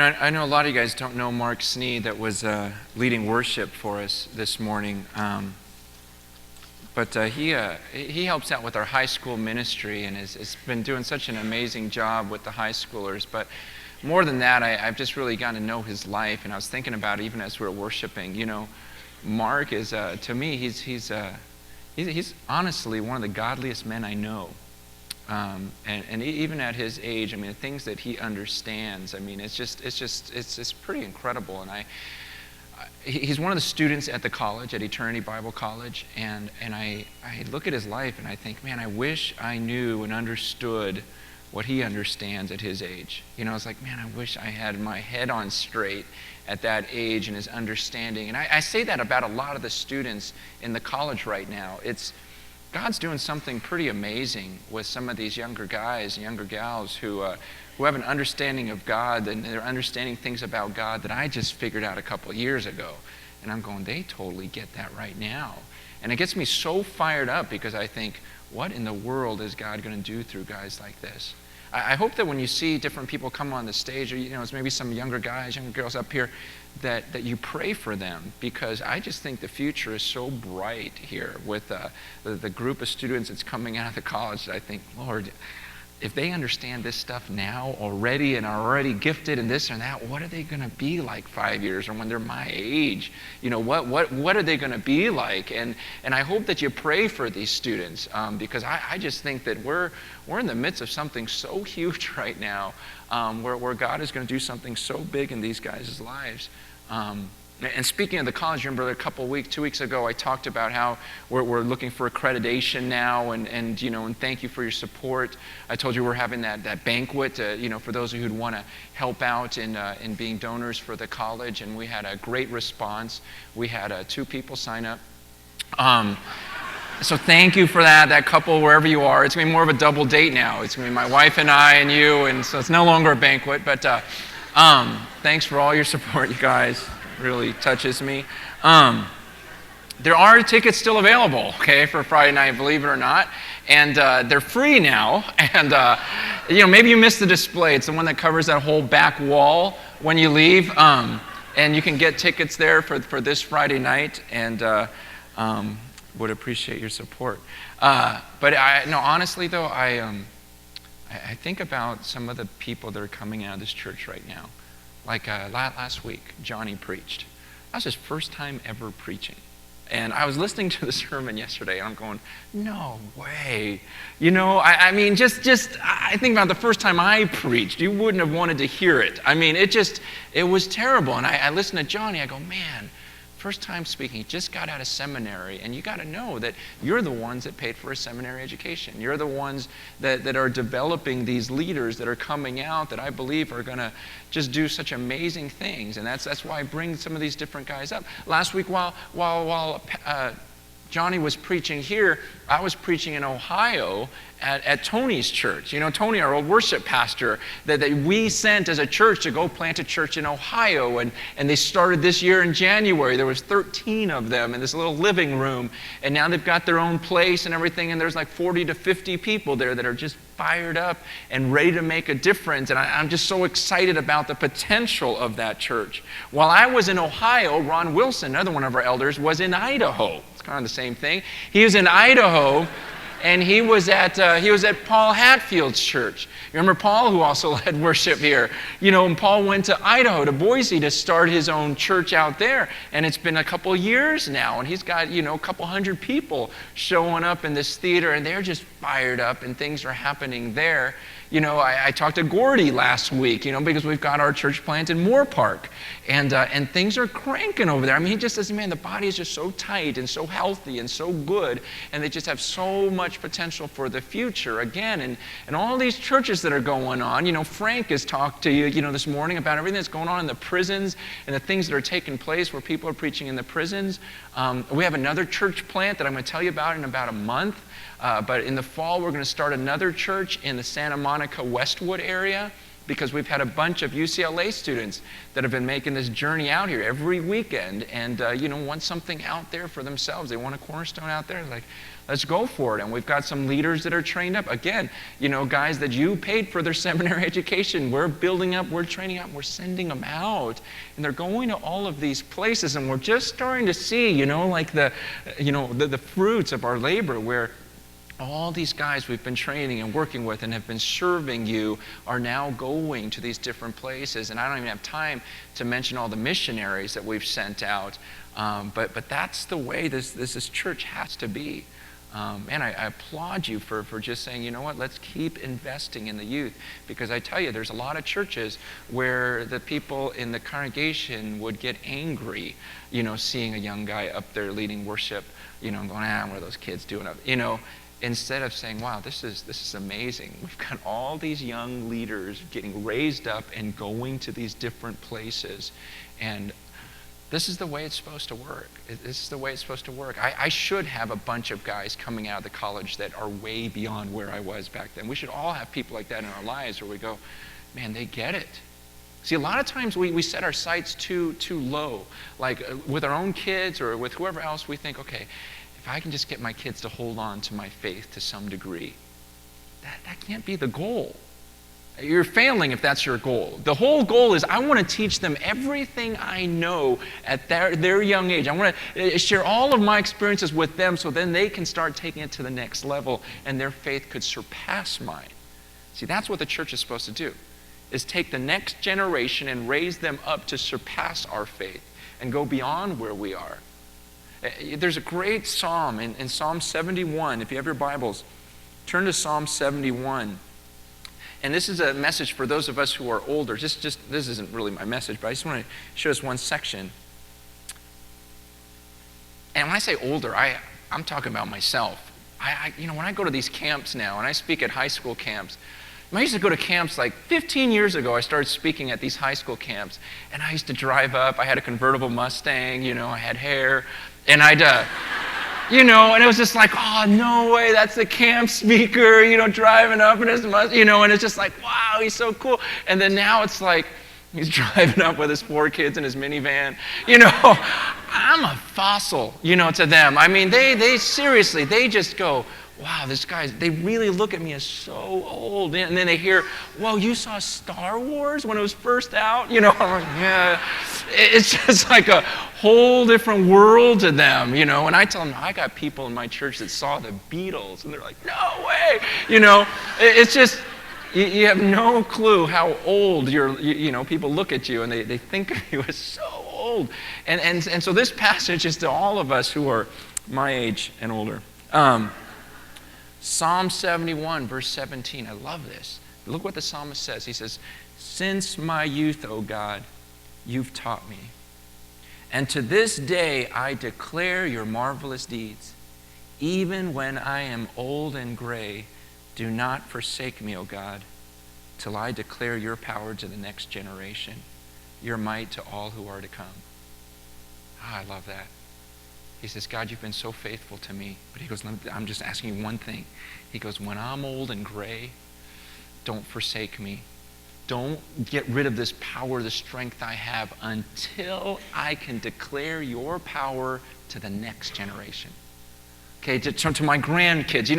I know a lot of you guys don't know Mark Snee that was leading worship for us this morning. But he helps out with our high school ministry and has been doing such an amazing job with the high schoolers. But more than that, I've just really gotten to know his life. And I was thinking about it even as we were worshiping. Mark is, to me, he's honestly one of the godliest men I know. And even at his age, the things that he understands, it's pretty incredible. And he's one of the students at the college, at Eternity Bible College, and I look at his life and I think, man, I wish I knew and understood what he understands at his age. It's like, man, I wish I had my head on straight at that age and his understanding. And I say that about a lot of the students in the college right now. God's doing something pretty amazing with some of these younger guys and younger gals who have an understanding of God, and they're understanding things about God that I just figured out a couple of years ago. And I'm going, they totally get that right now. And it gets me so fired up because I think, what in the world is God going to do through guys like this? I hope that when you see different people come on the stage, or it's maybe some younger guys, younger girls up here, that you pray for them, because I just think the future is so bright here with the group of students that's coming out of the college. I think, Lord, if they understand this stuff now already and are already gifted in this and that, what are they going to be like 5 years or when they're my age? What are they going to be like? And I hope that you pray for these students because I just think that we're in the midst of something so huge right now where God is going to do something so big in these guys' lives. And speaking of the college, remember 2 weeks ago, I talked about how we're looking for accreditation now, and thank you for your support. I told you we're having that banquet, for those of you who'd want to help out in being donors for the college, and we had a great response. We had 2 people sign up. So thank you for that couple, wherever you are. It's going to be more of a double date now. It's going to be my wife and I and you, and so it's no longer a banquet, but thanks for all your support, you guys. Really touches me. There are tickets still available, okay, for Friday night, believe it or not, and they're free now. And maybe you missed the display. It's the one that covers that whole back wall when you leave, and you can get tickets there for this Friday night. And would appreciate your support. But honestly though, I think about some of the people that are coming out of this church right now. Like last week, Johnny preached. That was his first time ever preaching. And I was listening to the sermon yesterday, and I'm going, no way. I think about the first time I preached. You wouldn't have wanted to hear it. It was terrible. And I listened to Johnny, I go, man, first time speaking, he just got out of seminary, and you got to know that you're the ones that paid for a seminary education. You're the ones that are developing these leaders that are coming out that I believe are going to just do such amazing things, and that's why I bring some of these different guys up. Last week, while Johnny was preaching here, I was preaching in Ohio at Tony's church. Tony, our old worship pastor, that we sent as a church to go plant a church in Ohio, and they started this year in January. There was 13 of them in this little living room, and now they've got their own place and everything, and there's like 40 to 50 people there that are just fired up and ready to make a difference, and I'm just so excited about the potential of that church. While I was in Ohio, Ron Wilson, another one of our elders, was in Idaho. It's kind of the same thing. He was in Idaho, and he was at Paul Hatfield's church. You remember Paul, who also led worship here? And Paul went to Idaho, to Boise, to start his own church out there. And it's been a couple of years now, and he's got, a couple hundred people showing up in this theater, and they're just fired up, and things are happening there. I talked to Gordy last week, because we've got our church plant in Moore Park, and things are cranking over there. He just says, man, the body is just so tight and so healthy and so good, and they just have so much potential for the future again. And all these churches that are going on, Frank has talked to you, this morning about everything that's going on in the prisons and the things that are taking place where people are preaching in the prisons. We have another church plant that I'm going to tell you about in about a month. But in the fall, we're going to start another church in the Santa Monica Westwood area. because we've had a bunch of UCLA students that have been making this journey out here every weekend and, want something out there for themselves. They want a cornerstone out there. Like, let's go for it. And we've got some leaders that are trained up. Again, guys that you paid for their seminary education. We're building up, we're training up, we're sending them out. And they're going to all of these places. And we're just starting to see, the fruits of our labor where all these guys we've been training and working with and have been serving you are now going to these different places. And I don't even have time to mention all the missionaries that we've sent out. But that's the way this church has to be. And I applaud you for just saying, you know what, let's keep investing in the youth. Because I tell you, there's a lot of churches where the people in the congregation would get angry, seeing a young guy up there leading worship, going, what are those kids doing up, instead of saying, wow, this is amazing. We've got all these young leaders getting raised up and going to these different places. And this is the way it's supposed to work. This is the way it's supposed to work. I should have a bunch of guys coming out of the college that are way beyond where I was back then. We should all have people like that in our lives where we go, man, they get it. See, a lot of times we set our sights too low. Like with our own kids or with whoever else, we think, okay, if I can just get my kids to hold on to my faith to some degree, that can't be the goal. You're failing if that's your goal. The whole goal is I want to teach them everything I know at their young age. I want to share all of my experiences with them so then they can start taking it to the next level and their faith could surpass mine. See, that's what the church is supposed to do, is take the next generation and raise them up to surpass our faith and go beyond where we are. There's a great psalm in Psalm 71. If you have your Bibles, turn to Psalm 71. And this is a message for those of us who are older. This isn't really my message, but I just want to show us one section. And when I say older, I'm talking about myself. When I go to these camps now, and I speak at high school camps, I used to go to camps like 15 years ago. I started speaking at these high school camps, and I used to drive up. I had a convertible Mustang, I had hair, and and it was just like, oh, no way, that's the camp speaker, driving up in his Mustang, and it's just like, wow, he's so cool. And then now it's like, he's driving up with his 4 kids in his minivan. I'm a fossil, to them. I mean, they seriously, they just go, wow, they really look at me as so old. And then they hear, whoa, you saw Star Wars when it was first out? I'm like, yeah. It's just like a whole different world to them, And I tell them, I got people in my church that saw the Beatles. And they're like, no way. It's just, you have no clue how old people look at you and they think of you as so old. And so this passage is to all of us who are my age and older. Psalm 71, verse 17. I love this. Look what the psalmist says. He says, since my youth, O God, you've taught me. And to this day I declare your marvelous deeds. Even when I am old and gray, do not forsake me, O God, till I declare your power to the next generation, your might to all who are to come. I love that. He says, God, you've been so faithful to me. But he goes, I'm just asking you one thing. He goes, when I'm old and gray, don't forsake me. Don't get rid of this power, the strength I have until I can declare your power to the next generation. Okay, to my grandkids,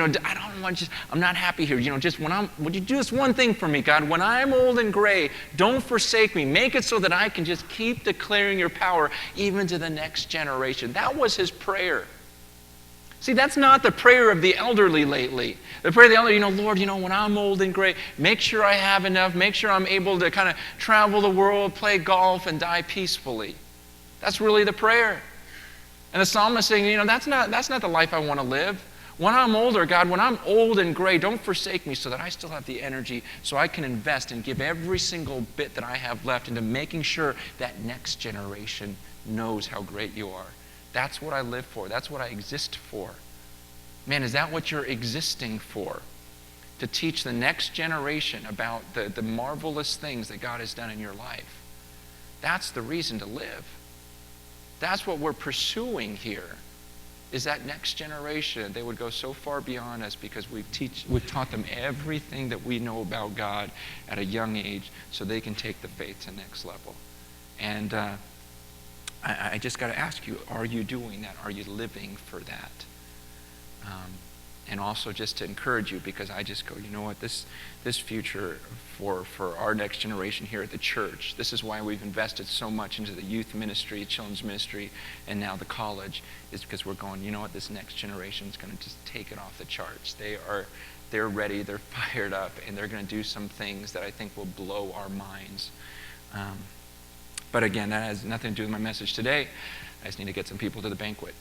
I'm not happy here. Would you do this one thing for me, God? When I'm old and gray, don't forsake me. Make it so that I can just keep declaring your power even to the next generation. That was his prayer. See, that's not the prayer of the elderly lately. The prayer of the elderly, Lord, when I'm old and gray, make sure I have enough, make sure I'm able to kind of travel the world, play golf, and die peacefully. That's really the prayer. And the psalmist is saying, that's not the life I want to live. When I'm older, God, when I'm old and gray, don't forsake me so that I still have the energy so I can invest and give every single bit that I have left into making sure that next generation knows how great you are. That's what I live for. That's what I exist for. Man, is that what you're existing for? To teach the next generation about the marvelous things that God has done in your life. That's the reason to live. That's what we're pursuing here, is that next generation. They would go so far beyond us because we've taught them everything that we know about God at a young age so they can take the faith to the next level. And I just got to ask you, are you doing that? Are you living for that? And also just to encourage you, because I just go, you know what, this future for our next generation here at the church, this is why we've invested so much into the youth ministry, children's ministry, and now the college, is because we're going, you know what, this next generation is going to just take it off the charts. They're ready, they're fired up, and they're going to do some things that I think will blow our minds. But again, that has nothing to do with my message today. I just need to get some people to the banquet.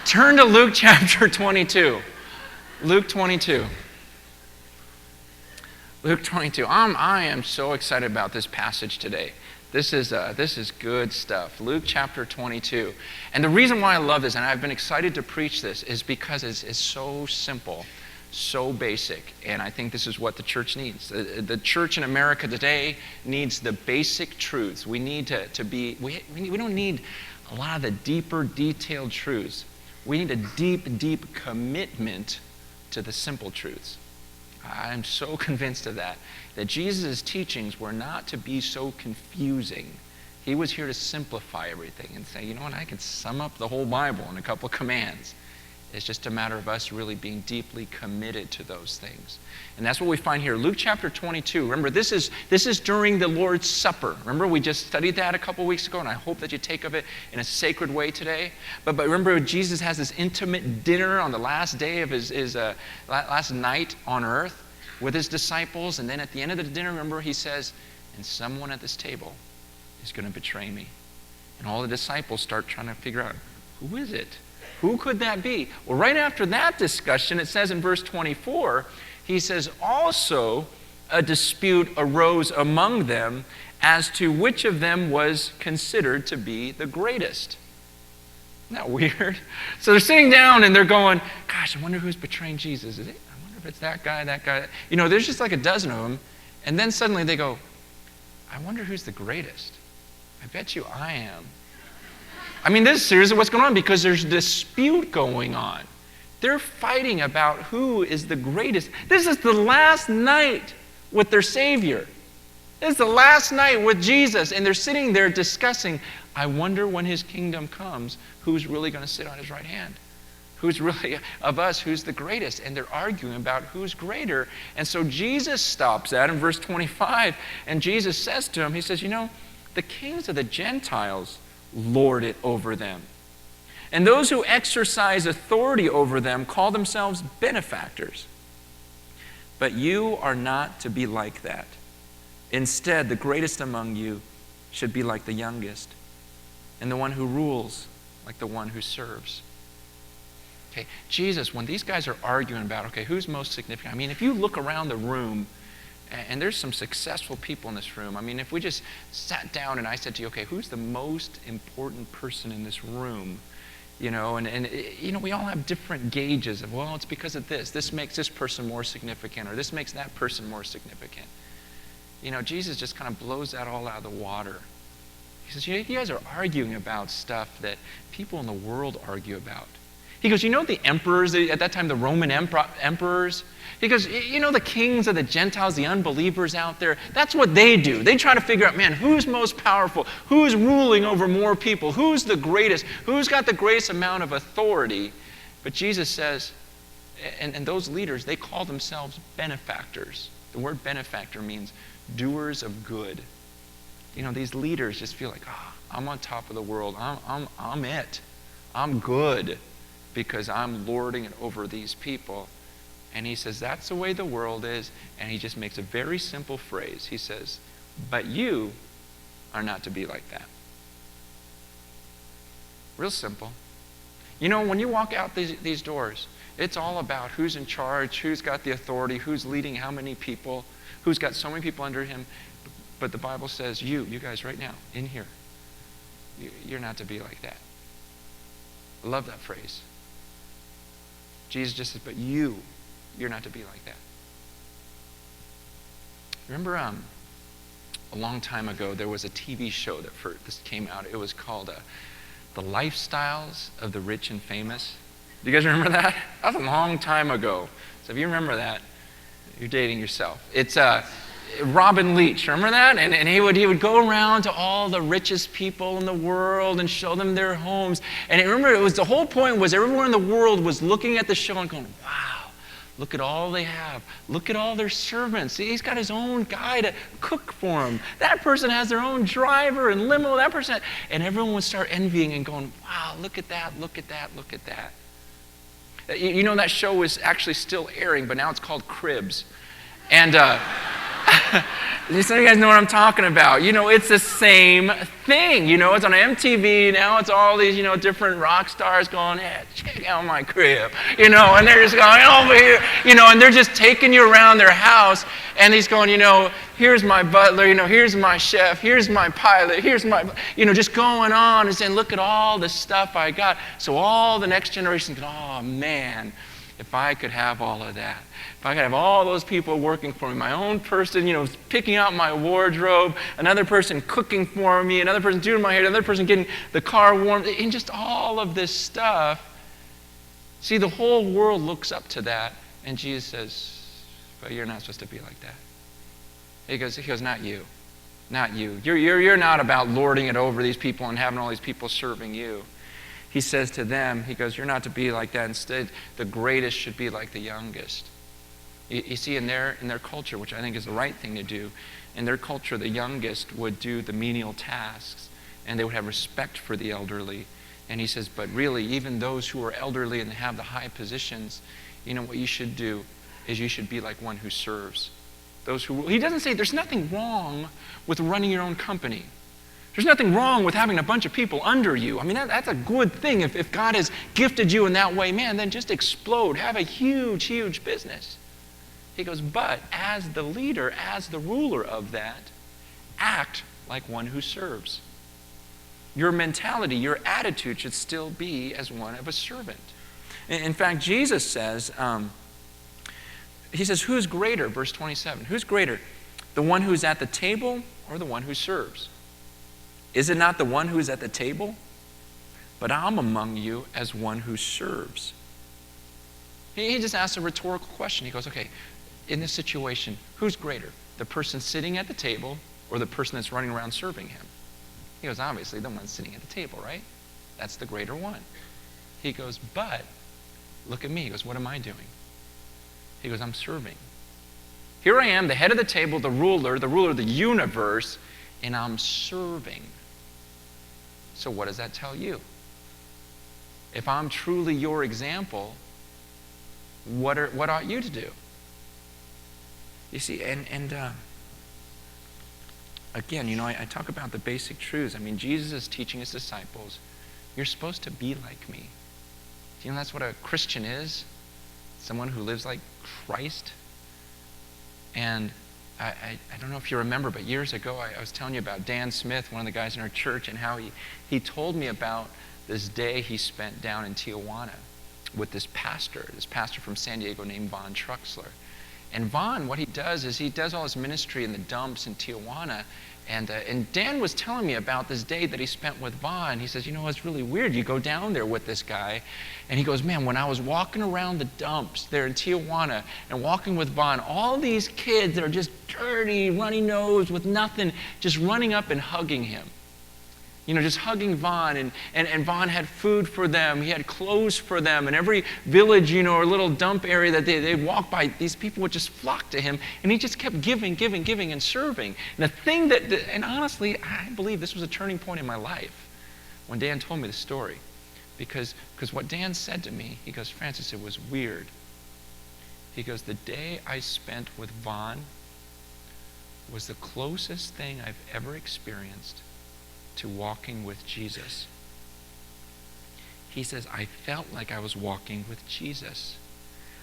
Turn to Luke chapter 22. Luke 22. Luke 22. I am so excited about this passage today. This is good stuff. Luke chapter 22. And the reason why I love this, and I've been excited to preach this, is because it's so simple, so basic. And I think this is what the church needs. The church in America today needs the basic truths. We need we don't need a lot of the deeper, detailed truths. We need a deep, deep commitment to the simple truths. I'm so convinced of that Jesus' teachings were not to be so confusing. He was here to simplify everything and say, you know what, I can sum up the whole Bible in a couple of commands. It's just a matter of us really being deeply committed to those things. And that's what we find here. Luke chapter 22. Remember, this is during the Lord's Supper. Remember, we just studied that a couple weeks ago, and I hope that you take of it in a sacred way today. But remember, Jesus has this intimate dinner on the last day of his last night on earth with his disciples. And then at the end of the dinner, remember, he says, and someone at this table is going to betray me. And all the disciples start trying to figure out, who is it? Who could that be? Well, right after that discussion, it says in verse 24, he says, also a dispute arose among them as to which of them was considered to be the greatest. Isn't that weird? So they're sitting down and they're going, gosh, I wonder who's betraying Jesus. Is it? I wonder if it's that guy, that guy. You know, there's just like a dozen of them. And then suddenly they go, I wonder who's the greatest. I bet you I am. I mean, this is seriously what's going on because there's a dispute going on. They're fighting about who is the greatest. This is the last night with their Savior. This is the last night with Jesus, and they're sitting there discussing, I wonder when his kingdom comes, who's really going to sit on his right hand? Who's really, of us, who's the greatest? And they're arguing about who's greater. And so Jesus stops that in verse 25, and Jesus says to him, he says, you know, the kings of the Gentiles lord it over them. And those who exercise authority over them call themselves benefactors. But you are not to be like that. Instead, the greatest among you should be like the youngest, and the one who rules like the one who serves. Okay, Jesus, when these guys are arguing about, okay, who's most significant? I mean, if you look around the room, and there's some successful people in this room. I mean, if we just sat down and I said to you, okay, who's the most important person in this room? You know, and you know, we all have different gauges of, well, it's because of this. This makes this person more significant, or this makes that person more significant. You know, Jesus just kind of blows that all out of the water. He says, you know, you guys are arguing about stuff that people in the world argue about. He goes, you know the emperors, at that time the Roman emperors? He goes, you know the kings of the Gentiles, the unbelievers out there? That's what they do. They try to figure out, man, who's most powerful? Who's ruling over more people? Who's the greatest? Who's got the greatest amount of authority? But Jesus says, and those leaders, they call themselves benefactors. The word benefactor means doers of good. You know, these leaders just feel like, I'm on top of the world. I'm it. I'm good because I'm lording it over these people. And he says, that's the way the world is. And he just makes a very simple phrase. He says, but you are not to be like that. Real simple. You know, when you walk out these doors, it's all about who's in charge, who's got the authority, who's leading how many people, who's got so many people under him. But the Bible says, you guys right now, in here, you're not to be like that. I love that phrase. Jesus just says, but you're not to be like that. Remember a long time ago, there was a TV show that first came out. It was called the lifestyles of the rich and famous. Do you guys remember that? That was a long time ago. So if you remember that, you're dating yourself. It's Robin Leach, remember that? And he would go around to all the richest people in the world and show them their homes. And remember, the whole point was everyone in the world was looking at the show and going, wow, look at all they have. Look at all their servants. See, he's got his own guy to cook for him. That person has their own driver and limo. That person, and everyone would start envying and going, wow, look at that, look at that, look at that. You know, that show is actually still airing, but now it's called Cribs. And some of you guys know what I'm talking about. You know, it's the same thing. You know, it's on MTV. Now it's all these, different rock stars going, hey, check out my crib. And they're just going over here. And they're just taking you around their house. And he's going, here's my butler. Here's my chef. Here's my pilot. Here's my, just going on and saying, look at all the stuff I got. So all the next generation go, oh, man, if I could have all of that. If I could have all those people working for me, my own person, picking out my wardrobe, another person cooking for me, another person doing my hair, another person getting the car warm, and just all of this stuff. See, the whole world looks up to that, and Jesus says, but you're not supposed to be like that. He goes, not you. Not you. You're not about lording it over these people and having all these people serving you. He says to them, he goes, you're not to be like that. Instead, the greatest should be like the youngest. You see, in their culture, which I think is the right thing to do, in their culture, the youngest would do the menial tasks, and they would have respect for the elderly. And he says, but really, even those who are elderly and have the high positions, what you should do is you should be like one who serves. He doesn't say there's nothing wrong with running your own company. There's nothing wrong with having a bunch of people under you. I mean, that's a good thing. If God has gifted you in that way, man, then just explode. Have a huge, huge business. He goes, but as the leader, as the ruler of that, act like one who serves. Your mentality, your attitude should still be as one of a servant. In fact, Jesus says, he says, who's greater? Verse 27. Who's greater? The one who's at the table or the one who serves? Is it not the one who is at the table? But I'm among you as one who serves. He just asks a rhetorical question. He goes, okay, in this situation, who's greater? The person sitting at the table or the person that's running around serving him? He goes, obviously, the one sitting at the table, right? That's the greater one. He goes, but look at me. He goes, what am I doing? He goes, I'm serving. Here I am, the head of the table, the ruler of the universe, and I'm serving. So what does that tell you? If I'm truly your example, what ought you to do? You see, and again, I talk about the basic truths. I mean, Jesus is teaching his disciples, you're supposed to be like me. Do you know that's what a Christian is? Someone who lives like Christ. And I don't know if you remember, but years ago I was telling you about Dan Smith, one of the guys in our church, and how he told me about this day he spent down in Tijuana with this pastor from San Diego named Von Truxler. And Von, what he does is he does all his ministry in the dumps in Tijuana. And Dan was telling me about this day that he spent with Von. He says, it's really weird. You go down there with this guy. And he goes, man, when I was walking around the dumps there in Tijuana and walking with Von, all these kids that are just dirty, runny nosed with nothing, just running up and hugging him. Just hugging Von, and Von had food for them, he had clothes for them, and every village, or little dump area that they walked by, these people would just flock to him, and he just kept giving, and serving. And the thing and honestly, I believe this was a turning point in my life when Dan told me the story, because what Dan said to me, he goes, Francis, it was weird. He goes, the day I spent with Von was the closest thing I've ever experienced to walking with Jesus. He says, I felt like I was walking with Jesus.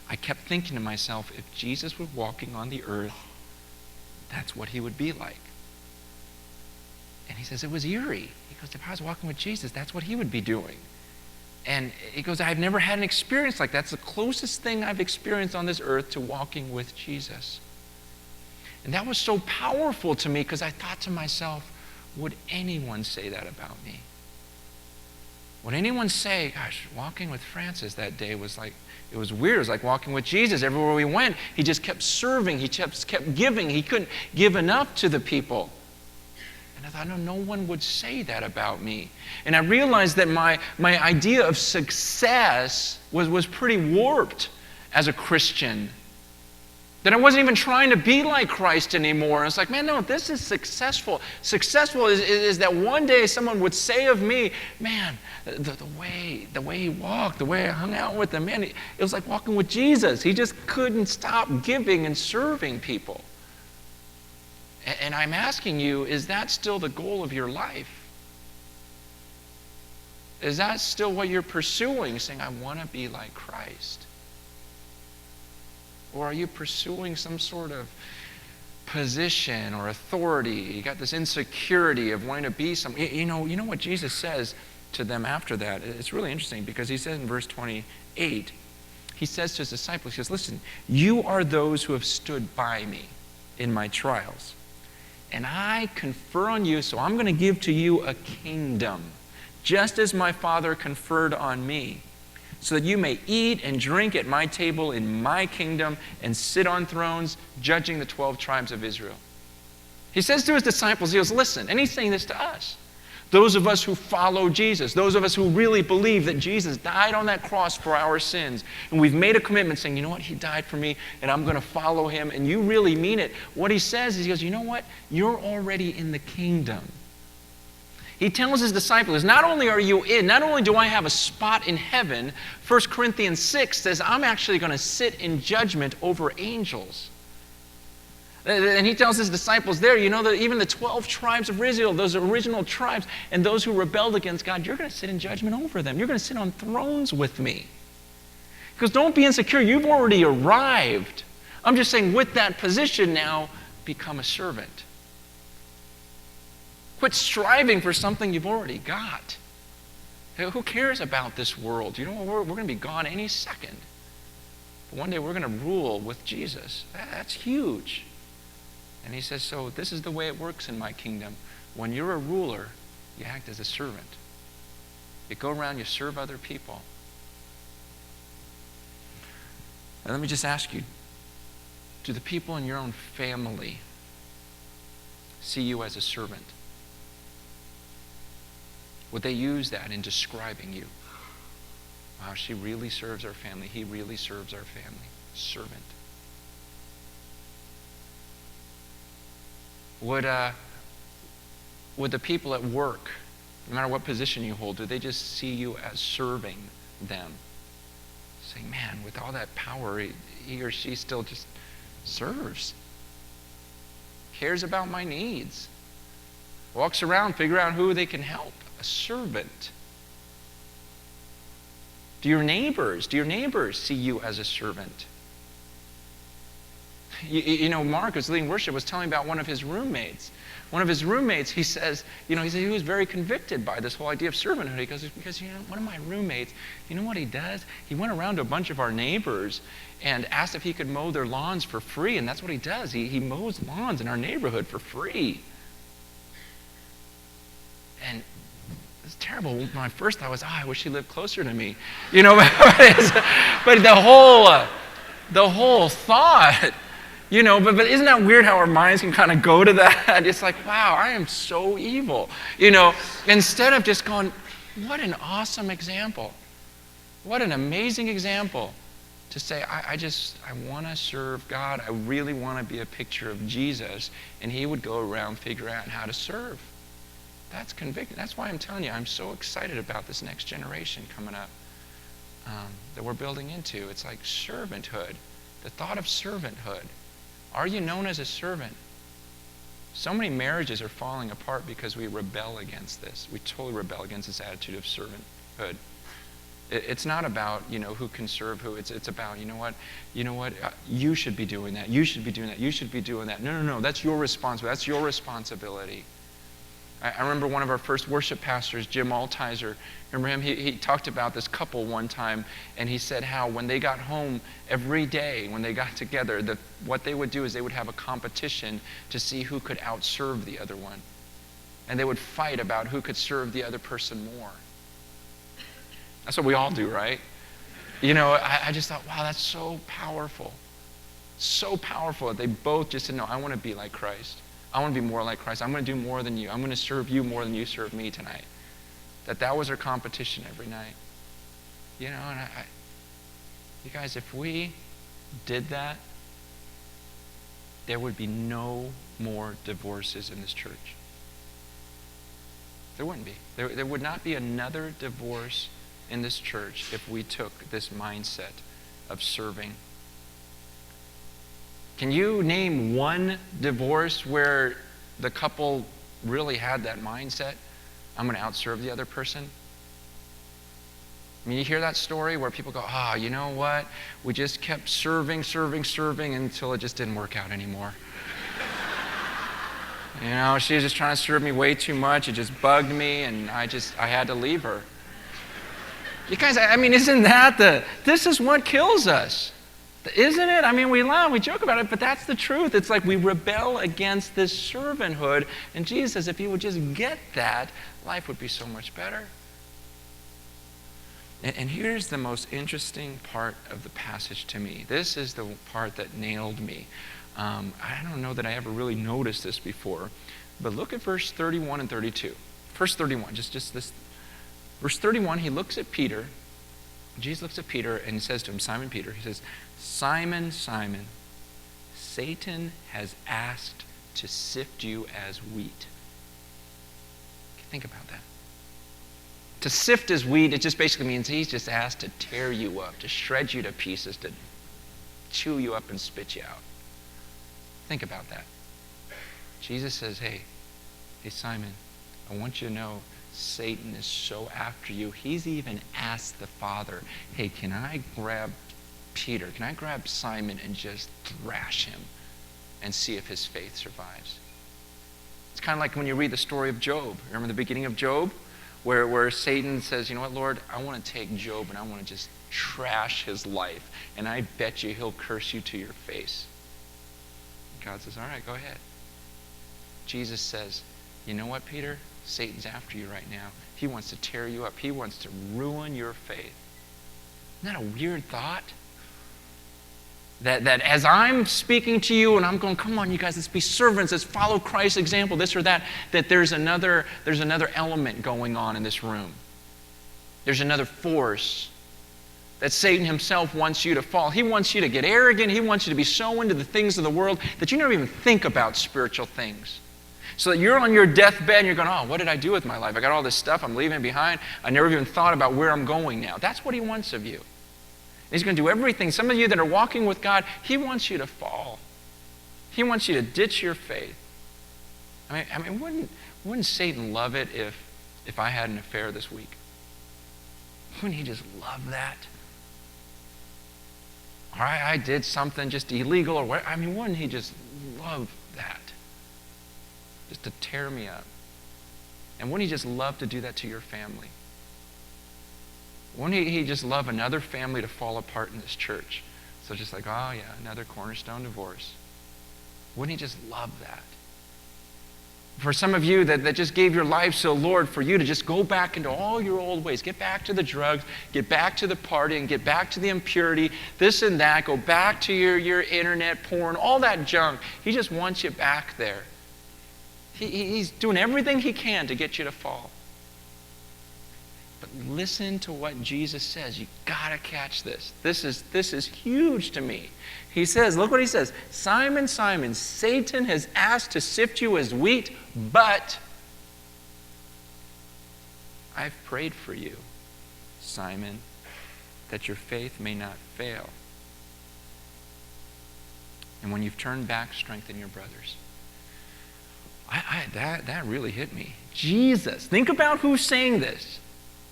I kept thinking to myself, if Jesus was walking on the earth, that's what he would be like. And he says, it was eerie. He goes, if I was walking with Jesus, that's what he would be doing. And he goes, I've never had an experience like that. That's the closest thing I've experienced on this earth to walking with Jesus. And that was so powerful to me because I thought to myself, would anyone say that about me? Would anyone say, gosh, walking with Francis that day was like, it was weird. It was like walking with Jesus. Everywhere we went, he just kept serving. He just kept giving. He couldn't give enough to the people. And I thought, no one would say that about me. And I realized that my idea of success was pretty warped as a Christian. That I wasn't even trying to be like Christ anymore. And it's like, man, no, this is successful. Successful is that one day someone would say of me, man, the way he walked, the way I hung out with him, man, it was like walking with Jesus. He just couldn't stop giving and serving people. And I'm asking you, is that still the goal of your life? Is that still what you're pursuing, saying, I want to be like Christ? Or are you pursuing some sort of position or authority? You got this insecurity of wanting to be something. You know what Jesus says to them after that? It's really interesting because he says in verse 28, he says to his disciples, he says, listen, you are those who have stood by me in my trials. And I confer on you, so I'm going to give to you a kingdom, just as my Father conferred on me, so that you may eat and drink at my table in my kingdom and sit on thrones, judging the 12 tribes of Israel. He says to his disciples, he goes, listen, and he's saying this to us. Those of us who follow Jesus, those of us who really believe that Jesus died on that cross for our sins, and we've made a commitment saying, you know what, he died for me, and I'm going to follow him, and you really mean it. What he says is, he goes, you know what, you're already in the kingdom. He tells his disciples, not only are you in, not only do I have a spot in heaven, 1 Corinthians 6 says, I'm actually going to sit in judgment over angels. And he tells his disciples there, you know, that even the 12 tribes of Israel, those original tribes, and those who rebelled against God, you're going to sit in judgment over them. You're going to sit on thrones with me. Because don't be insecure. You've already arrived. I'm just saying with that position now, become a servant. Quit striving for something you've already got. Who cares about this world? You know, we're going to be gone any second. But one day we're going to rule with Jesus. That's huge. And he says, so this is the way it works in my kingdom. When you're a ruler, you act as a servant. You go around, you serve other people. And let me just ask you, do the people in your own family see you as a servant? Would they use that in describing you? Wow, she really serves our family. He really serves our family. Servant. Would the people at work, no matter what position you hold, do they just see you as serving them? Saying, man, with all that power, he or she still just serves. Cares about my needs. Walks around, figure out who they can help. A servant. Do your neighbors see you as a servant? You know, Mark, who's leading worship, was telling about one of his roommates. One of his roommates, he says, he was very convicted by this whole idea of servanthood. He goes, because, one of my roommates, you know what he does? He went around to a bunch of our neighbors and asked if he could mow their lawns for free, and that's what he does. He mows lawns in our neighborhood for free. And it's terrible. My first thought was, I wish he lived closer to me. But the whole thought, but isn't that weird how our minds can kind of go to that? It's like, wow, I am so evil. Instead of just going, what an awesome example. What an amazing example to say, I want to serve God. I really want to be a picture of Jesus. And he would go around figure out how to serve. That's convicting. That's why I'm telling you, I'm so excited about this next generation coming up that we're building into. It's like servanthood. The thought of servanthood. Are you known as a servant? So many marriages are falling apart because we rebel against this. We totally rebel against this attitude of servanthood. It's not about, who can serve who. It's about, you know what, you should be doing that. You should be doing that. You should be doing that. No. That's your responsibility. That's your responsibility. I remember one of our first worship pastors, Jim Altizer. Remember him? He talked about this couple one time, and he said how when they got home every day, when they got together, what they would do is they would have a competition to see who could outserve the other one. And they would fight about who could serve the other person more. That's what we all do, right? You know, I just thought, wow, that's so powerful. So powerful that they both just said, no, I want to be like Christ. I want to be more like Christ. I'm going to do more than you. I'm going to serve you more than you serve me tonight. That was our competition every night. You know, and you guys, if we did that, there would be no more divorces in this church. There wouldn't be. There would not be another divorce in this church if we took this mindset of serving. Can you name one divorce where the couple really had that mindset? I'm going to outserve the other person. I mean, you hear that story where people go, you know what? We just kept serving until it just didn't work out anymore. You know, she was just trying to serve me way too much. It just bugged me, and I had to leave her. You guys, I mean, isn't that this is what kills us? Isn't it? I mean, we laugh, we joke about it, but that's the truth. It's like we rebel against this servanthood, and Jesus says if you would just get that, life would be so much better. And here's the most interesting part of the passage to me. This is the part that nailed me. I don't know that I ever really noticed this before, but look at verse 31 and 32. Verse 31, just this. Verse 31, he looks at Peter. Jesus looks at Peter and he says to him, Simon Peter, he says, Simon, Simon, Satan has asked to sift you as wheat. Think about that. To sift as wheat, it just basically means he's just asked to tear you up, to shred you to pieces, to chew you up and spit you out. Think about that. Jesus says, hey, Simon, I want you to know Satan is so after you. He's even asked the Father, hey, can I grab Peter? Can I grab Simon and just thrash him and see if his faith survives? It's kind of like when you read the story of Job. Remember the beginning of Job? Where Satan says, you know what, Lord, I want to take Job and I want to just trash his life. And I bet you he'll curse you to your face. God says, all right, go ahead. Jesus says, you know what, Peter? Satan's after you right now. He wants to tear you up. He wants to ruin your faith. Isn't that a weird thought? That as I'm speaking to you and I'm going, come on, you guys, let's be servants, let's follow Christ's example, this or that there's another element going on in this room. There's another force that Satan himself wants you to fall. He wants you to get arrogant. He wants you to be so into the things of the world that you never even think about spiritual things. So that you're on your deathbed and you're going, what did I do with my life? I got all this stuff I'm leaving behind. I never even thought about where I'm going now. That's what he wants of you. He's going to do everything. Some of you that are walking with God, he wants you to fall. He wants you to ditch your faith. I mean, wouldn't Satan love it if I had an affair this week? Wouldn't he just love that? Or I did something just illegal or what? I mean, wouldn't he just love that? Just to tear me up. And wouldn't he just love to do that to your family? Wouldn't he just love another family to fall apart in this church? So just like, oh yeah, another cornerstone divorce. Wouldn't he just love that? For some of you that just gave your lives to the Lord, for you to just go back into all your old ways, get back to the drugs, get back to the partying, get back to the impurity, this and that, go back to your internet porn, all that junk. He just wants you back there. He's doing everything he can to get you to fall. But listen to what Jesus says. You gotta catch this. This is huge to me. He says, look what he says. Simon, Simon, Satan has asked to sift you as wheat, but I've prayed for you, Simon, that your faith may not fail. And when you've turned back, strengthen your brothers. That really hit me. Jesus. Think about who's saying this.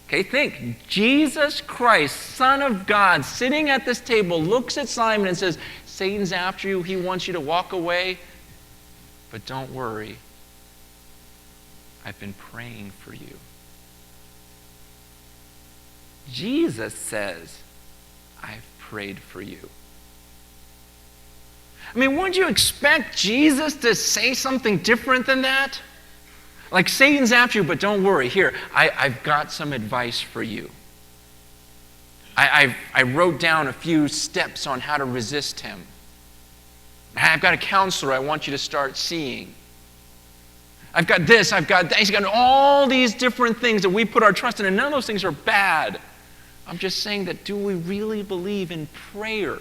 Okay, think. Jesus Christ, Son of God, sitting at this table, looks at Simon and says, Satan's after you. He wants you to walk away. But don't worry. I've been praying for you. Jesus says, I've prayed for you. I mean, wouldn't you expect Jesus to say something different than that? Like, Satan's after you, but don't worry. Here, I've got some advice for you. I wrote down a few steps on how to resist him. I've got a counselor I want you to start seeing. I've got this, I've got that. He's got all these different things that we put our trust in, and none of those things are bad. I'm just saying that, do we really believe in prayer?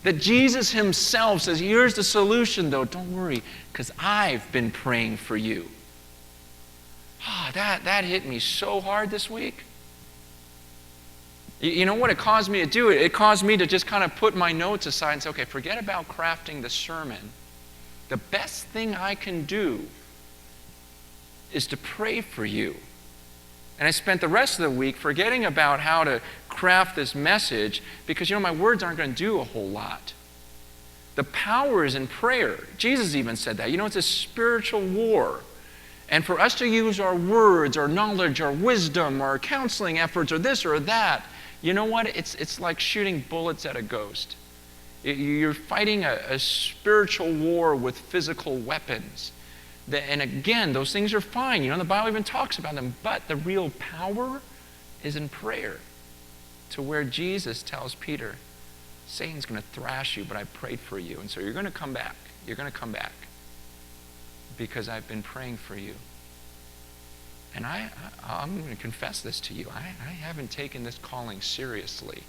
That Jesus himself says, here's the solution though, don't worry, because I've been praying for you. That hit me so hard this week. You know what it caused me to do? It caused me to just kind of put my notes aside and say, okay, forget about crafting the sermon. The best thing I can do is to pray for you. And I spent the rest of the week forgetting about how to craft this message because, my words aren't going to do a whole lot. The power is in prayer. Jesus even said that. It's a spiritual war. And for us to use our words, our knowledge, our wisdom, our counseling efforts, or this or that, you know what? It's like shooting bullets at a ghost. You're fighting a spiritual war with physical weapons. And again, those things are fine. The Bible even talks about them. But the real power is in prayer. To where Jesus tells Peter, Satan's going to thrash you, but I prayed for you. And so you're going to come back. You're going to come back. Because I've been praying for you. And I'm going to confess this to you. I haven't taken this calling seriously.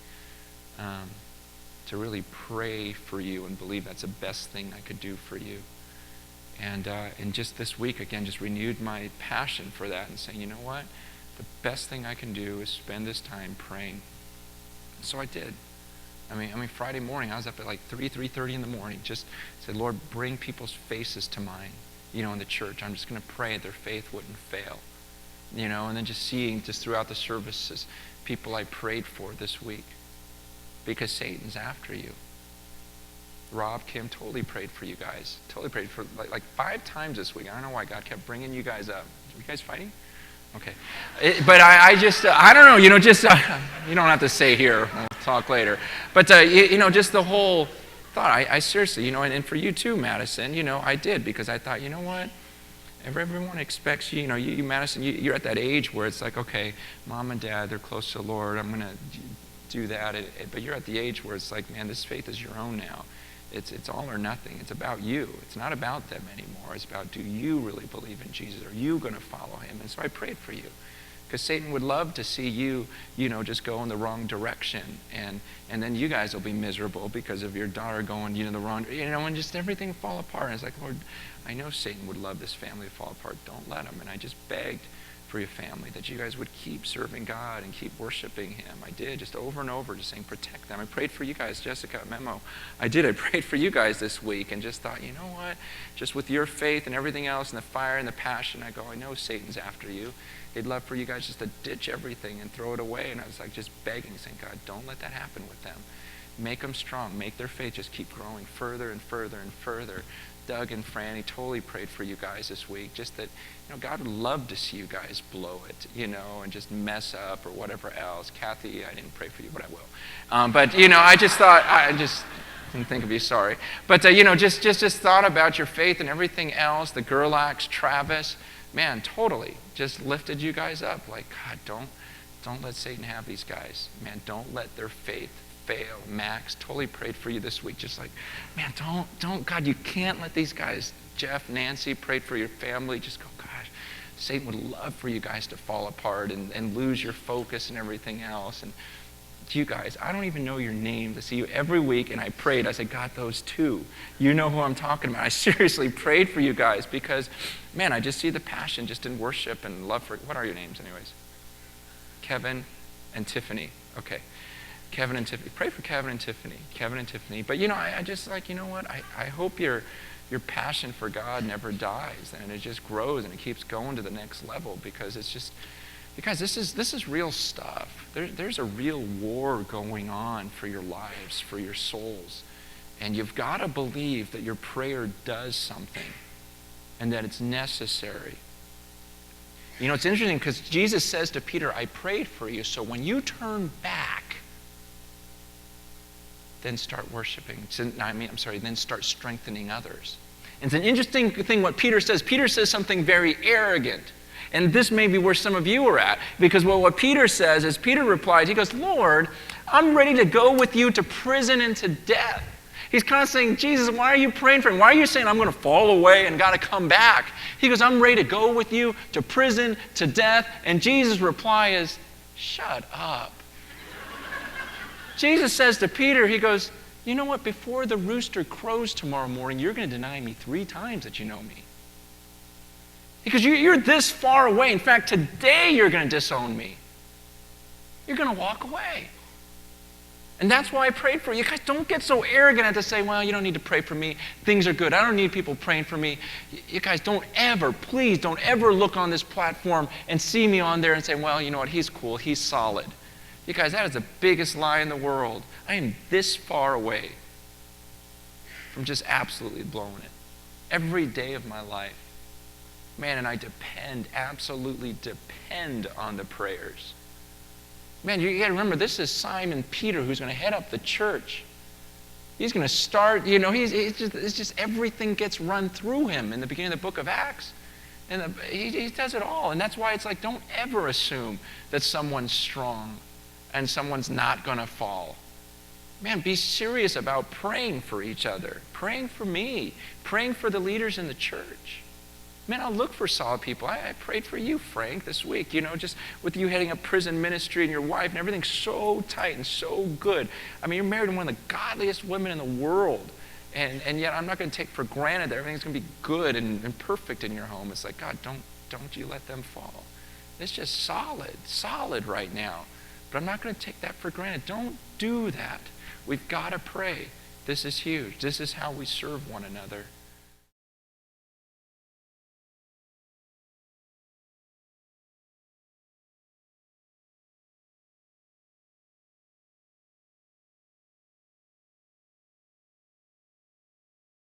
To really pray for you and believe that's the best thing I could do for you. And just this week, again, just renewed my passion for that and saying, you know what? The best thing I can do is spend this time praying. And so I did. I mean, Friday morning, I was up at like 3:30 in the morning. Just said, Lord, bring people's faces to mind, in the church. I'm just going to pray that their faith wouldn't fail. And then just seeing just throughout the services, people I prayed for this week. Because Satan's after you. Rob, Kim, totally prayed for you guys. Totally prayed for like 5 times this week. I don't know why God kept bringing you guys up. Are you guys fighting? Okay. But I just, I don't know, you don't have to say here. We'll talk later. But, just the whole thought. I seriously, and for you too, Madison, I did. Because I thought, you know what? Everyone expects you, you Madison, you're at that age where it's like, okay, mom and dad, they're close to the Lord. I'm going to do that. But you're at the age where it's like, man, this faith is your own now. It's all or nothing. It's about you. It's not about them anymore. It's about, do you really believe in Jesus? Are you going to follow him? And so I prayed for you. Because Satan would love to see you, just go in the wrong direction. And then you guys will be miserable because of your daughter going, the wrong, and just everything fall apart. And it's like, Lord, I know Satan would love this family to fall apart. Don't let him. And I just begged for your family that you guys would keep serving God and keep worshiping him. I did, just over and over, just saying, protect them. I prayed for you guys, Jessica, memo. I prayed for you guys this week and just thought, you know what? Just with your faith and everything else and the fire and the passion, I go, I know Satan's after you. He'd love for you guys just to ditch everything and throw it away. And I was like just begging, saying, God, don't let that happen with them. Make them strong. Make their faith just keep growing further and further and further. Doug and Franny totally prayed for you guys this week. Just that, God would love to see you guys blow it, and just mess up or whatever else. Kathy, I didn't pray for you, but I will. But, I just thought, I just didn't think of you, sorry. But, just thought about your faith and everything else. The Gerlachs, Travis, man, totally just lifted you guys up. Like, God, don't let Satan have these guys. Man, don't let their faith fail. Max, totally prayed for you this week. Just like, man, don't, God, you can't let these guys, Jeff, Nancy, prayed for your family. Just go, gosh, Satan would love for you guys to fall apart and lose your focus and everything else. And you guys, I don't even know your names. I see you every week, and I prayed. I said, God, those two, you know who I'm talking about. I seriously prayed for you guys because, man, I just see the passion just in worship and love for, what are your names anyways? Kevin and Tiffany. Okay. Kevin and Tiffany. Pray for Kevin and Tiffany. Kevin and Tiffany. But, I just like, you know what? I hope your passion for God never dies and it just grows and it keeps going to the next level because it's just, because this is real stuff. There's a real war going on for your lives, for your souls. And you've got to believe that your prayer does something and that it's necessary. It's interesting because Jesus says to Peter, I prayed for you, so when you turn back, then start worshiping. Then start strengthening others. And it's an interesting thing what Peter says. Peter says something very arrogant. And this may be where some of you are at. Because what Peter says is, Peter replies, he goes, Lord, I'm ready to go with you to prison and to death. He's kind of saying, Jesus, why are you praying for me? Why are you saying I'm going to fall away and got to come back? He goes, I'm ready to go with you to prison, to death. And Jesus' reply is, shut up. Jesus says to Peter, he goes, you know what? Before the rooster crows tomorrow morning, you're going to deny me 3 times that you know me. Because you're this far away. In fact, today you're going to disown me. You're going to walk away. And that's why I prayed for you. You guys, don't get so arrogant as to say, well, you don't need to pray for me. Things are good. I don't need people praying for me. You guys, don't ever, please don't ever look on this platform and see me on there and say, well, you know what, he's cool, he's solid. You guys, that is the biggest lie in the world. I am this far away from just absolutely blowing it. Every day of my life. Man, and I absolutely depend on the prayers. Man, you got to remember, this is Simon Peter who's going to head up the church. He's going to start, it's just everything gets run through him in the beginning of the book of Acts. And he does it all. And that's why it's like, don't ever assume that someone's strong and someone's not going to fall. Man, be serious about praying for each other, praying for me, praying for the leaders in the church. Man, I'll look for solid people. I prayed for you, Frank, this week. Just with you heading up prison ministry and your wife and everything's so tight and so good. I mean, you're married to one of the godliest women in the world. And yet I'm not going to take for granted that everything's going to be good and perfect in your home. It's like, God, don't you let them fall. It's just solid right now. But I'm not going to take that for granted. Don't do that. We've got to pray. This is huge. This is how we serve one another.